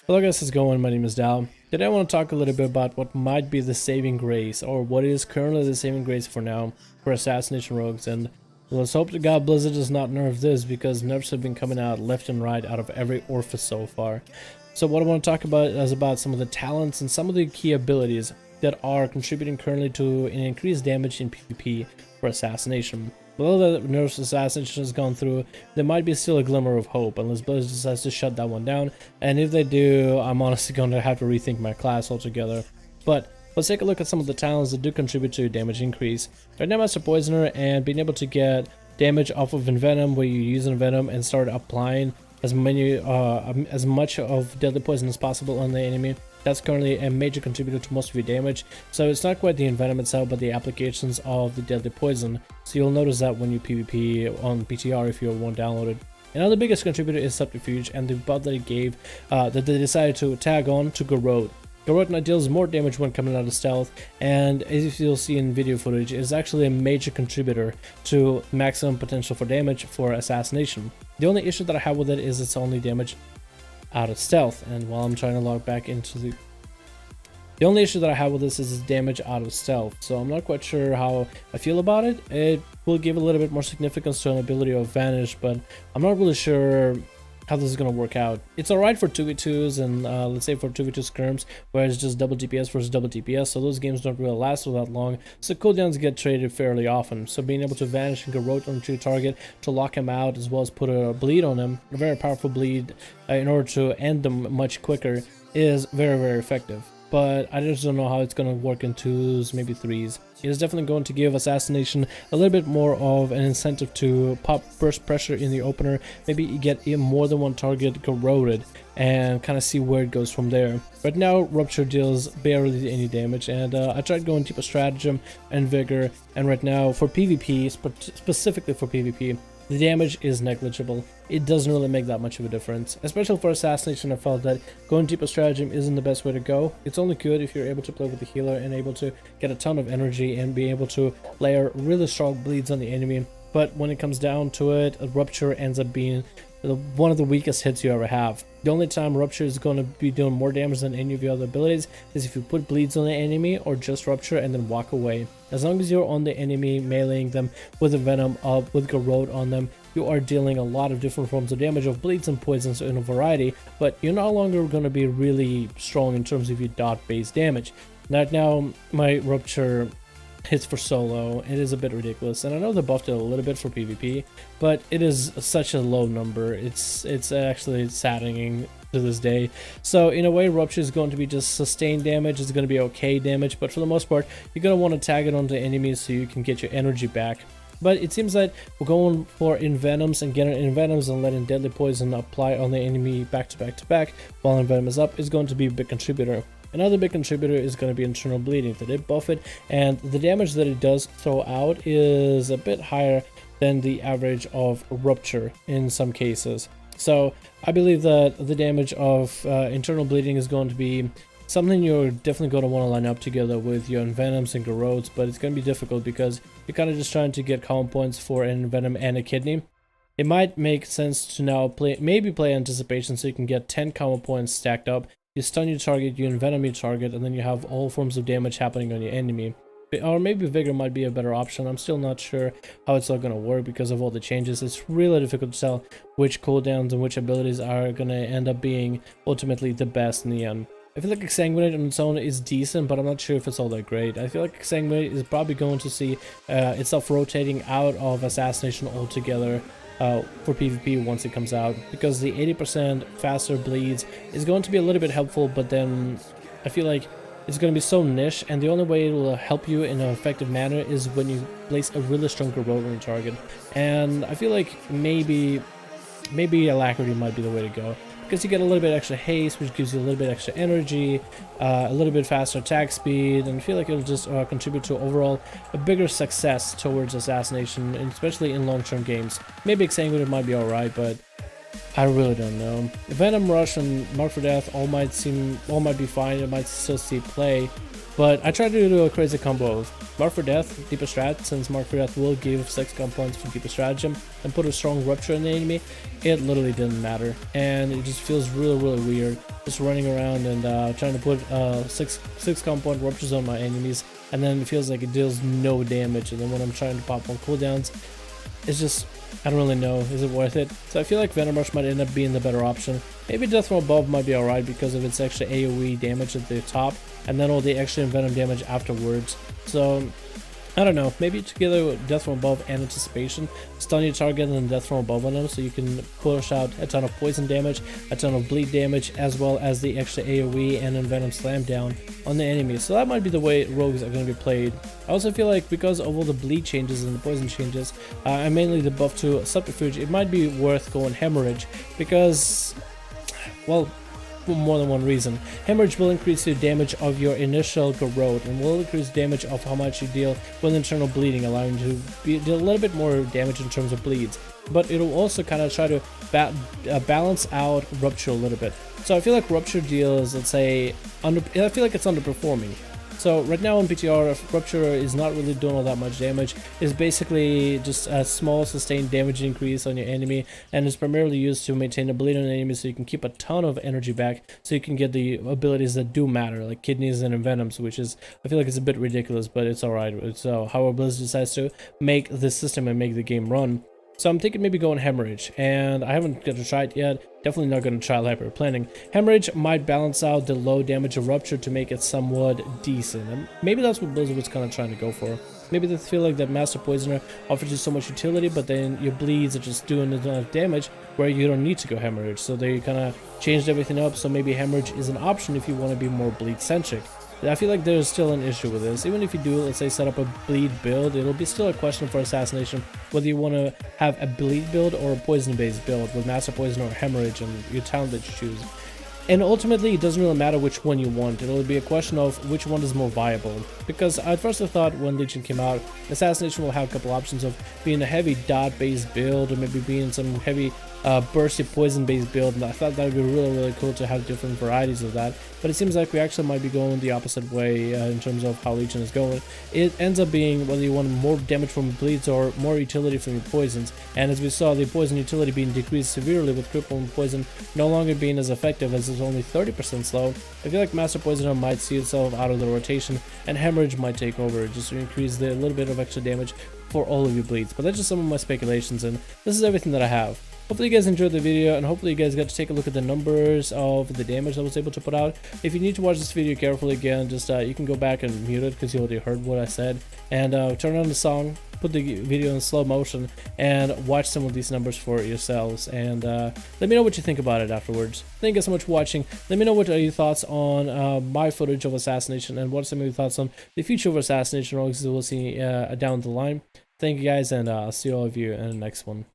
Hello guys, how's it going? My name is Dal. Today I want to talk a little bit about what might be the saving grace, or what is currently the saving grace for now for Assassination Rogues, and let's hope to God Blizzard does not nerf this, because nerfs have been coming out left and right out of every orifice so far. So what I want to talk about is about some of the talents and some of the key abilities that are contributing currently to an increased damage in PvP for Assassination. Although the nerfs Assassination has gone through, there might be still a glimmer of hope unless Blizzard decides to shut that one down, and if they do, I'm honestly going to have to rethink my class altogether. But let's take a look at some of the talents that do contribute to damage increase. Right now, Master Poisoner, and being able to get damage off of Envenom, where you use Envenom and start applying as much of deadly poison as possible on the enemy. That's currently a major contributor to most of your damage. So it's not quite the Envenom itself, but the applications of the deadly poison. So you'll notice that when you PvP on PTR if you have one downloaded. Another biggest contributor is Subterfuge, and the buff that it gave, that they decided to tag on to Garrote. Garrote now deals more damage when coming out of stealth, and as you'll see in video footage, is actually a major contributor to maximum potential for damage for Assassination. The only issue that I have with it is it's only damage out of stealth, and while I'm trying to log back into the only issue that I have with this is damage out of stealth, so I'm not quite sure how I feel about it. It will give a little bit more significance to an ability of Vanish, but I'm not really sure how this is going to work out. It's alright for 2v2s and let's say for 2v2 skirms where it's just double DPS versus double DPS, so those games don't really last for that long, so cooldowns get traded fairly often. So being able to Vanish and Garrote onto your target to lock him out, as well as put a bleed on him, a very powerful bleed in order to end them much quicker, is very, very effective. But I just don't know how it's going to work in 2s, maybe 3s. It is definitely going to give Assassination a little bit more of an incentive to pop burst pressure in the opener, maybe get more than one target Garroted, and kind of see where it goes from there. Right now, Rupture deals barely any damage, and I tried going deeper stratagem and vigor, and right now for PvP, specifically for PvP, the damage is negligible. It doesn't really make that much of a difference. Especially for Assassination, I felt that going deeper stratagem isn't the best way to go. It's only good if you're able to play with the healer and able to get a ton of energy and be able to layer really strong bleeds on the enemy. But when it comes down to it, a Rupture ends up being one of the weakest hits you ever have. The only time Rupture is going to be doing more damage than any of your other abilities is if you put bleeds on the enemy or just Rupture and then walk away. As long as you're on the enemy, meleeing them with a Venom up, with Garrote on them, you are dealing a lot of different forms of damage of bleeds and poisons in a variety, but you're no longer going to be really strong in terms of your dot-based damage. Right now, my Rupture hits for solo, it is a bit ridiculous, and I know they buffed it a little bit for PvP, but it is such a low number. It's actually saddening to this day. So in a way, Rupture is going to be just sustained damage. It's going to be okay damage, but for the most part, you're going to want to tag it onto enemies so you can get your energy back. But it seems that we're going for Envenoms and getting Envenoms and letting Deadly Poison apply on the enemy back to back to back while Envenom is up is going to be a big contributor. Another big contributor is going to be internal bleeding. That it buff it, and the damage that it does throw out is a bit higher than the average of Rupture in some cases. So I believe that the damage of internal bleeding is going to be something you're definitely going to want to line up together with your Envenoms and Garrotes, but it's going to be difficult because you're kind of just trying to get common points for an Envenom and a Kidney. It might make sense to now play Anticipation so you can get 10 common points stacked up. You stun your target, you Envenom your target, and then you have all forms of damage happening on your enemy. Or maybe Vigor might be a better option. I'm still not sure how it's all going to work because of all the changes. It's really difficult to tell which cooldowns and which abilities are going to end up being ultimately the best in the end. I feel like Exsanguinate on its own is decent, but I'm not sure if it's all that great. I feel like Exsanguinate is probably going to see itself rotating out of Assassination altogether for PvP once it comes out, because the 80% faster bleeds is going to be a little bit helpful, but then I feel like it's going to be so niche, and the only way it will help you in an effective manner is when you place a really strong Garrote on your target. And I feel like maybe Alacrity might be the way to go, because you get a little bit extra haste, which gives you a little bit extra energy, a little bit faster attack speed, and I feel like it'll just contribute to overall a bigger success towards Assassination, and especially in long-term games. Maybe Exsanguinate might be alright, but I really don't know. Venom Rush and Mark for Death all might be fine. It might still see play, but I tried to do a crazy combo of Mark for Death, Deeper Strat, since Mark for Death will give 6 common points for Deeper Stratagem, and put a strong Rupture in the enemy. It literally didn't matter, and it just feels really, really weird just running around and trying to put six compound ruptures on my enemies, and then it feels like it deals no damage, and then when I'm trying to pop on cooldowns, it's just, I don't really know, is it worth it? So I feel like Venom Rush might end up being the better option. Maybe Death from Above might be alright because of its extra AoE damage at the top, and then all the extra Venom damage afterwards. So I don't know, maybe together with Death from Above and Anticipation, stun your target and then Death from Above on them, so you can push out a ton of poison damage, a ton of bleed damage, as well as the extra AoE and then Venom Slam down on the enemy. So that might be the way Rogues are going to be played. I also feel like because of all the bleed changes and the poison changes, and mainly the buff to Subterfuge, it might be worth going Hemorrhage, because, well, for more than one reason. Hemorrhage will increase the damage of your initial growth and will increase damage of how much you deal with internal bleeding, allowing you to deal a little bit more damage in terms of bleeds. But it'll also kind of try to balance out Rupture a little bit. So I feel like Rupture deals, let's say, I feel like it's underperforming. So right now on PTR, Rupture is not really doing all that much damage. It's basically just a small sustained damage increase on your enemy, and it's primarily used to maintain a bleed on an enemy so you can keep a ton of energy back, so you can get the abilities that do matter, like Kidneys and Envenoms, which is, I feel like it's a bit ridiculous, but it's alright. It's how Blizzard decides to make this system and make the game run. So I'm thinking maybe going Hemorrhage, and I haven't got to try it yet. Definitely not going to try Hyper Planning. Hemorrhage might balance out the low damage of Rupture to make it somewhat decent, and maybe that's what Blizzard was kind of trying to go for. Maybe they feel like that Master Poisoner offers you so much utility, but then your bleeds are just doing enough damage where you don't need to go Hemorrhage. So they kind of changed everything up, so maybe Hemorrhage is an option if you want to be more bleed-centric. I feel like there's still an issue with this. Even if you do, let's say, set up a bleed build, it'll be still a question for Assassination whether you want to have a bleed build or a poison-based build with Master Poison or Hemorrhage and your talent that you choose. And ultimately, it doesn't really matter which one you want. It'll be a question of which one is more viable. Because at first I thought when Legion came out, Assassination will have a couple options of being a heavy dot-based build or maybe being some heavy bursty poison-based build, and I thought that would be really cool to have different varieties of that. But it seems like we actually might be going the opposite way in terms of how Legion is going. It ends up being whether you want more damage from bleeds or more utility from your poisons. And as we saw, the poison utility being decreased severely with Crippling Poison no longer being as effective as it's only 30% slow. I feel like Master Poisoner might see itself out of the rotation, and Hemorrhage might take over just to increase the little bit of extra damage for all of your bleeds. But that's just some of my speculations, and this is everything that I have. Hopefully you guys enjoyed the video, and hopefully you guys got to take a look at the numbers of the damage I was able to put out. If you need to watch this video carefully again, just you can go back and mute it because you already heard what I said, and turn on the song, put the video in slow motion, and watch some of these numbers for yourselves, and let me know what you think about it afterwards. Thank you guys so much for watching. Let me know what are your thoughts on my footage of Assassination, and what are some of your thoughts on the future of Assassination Rogues that we'll see down the line. Thank you guys, and I'll see all of you in the next one.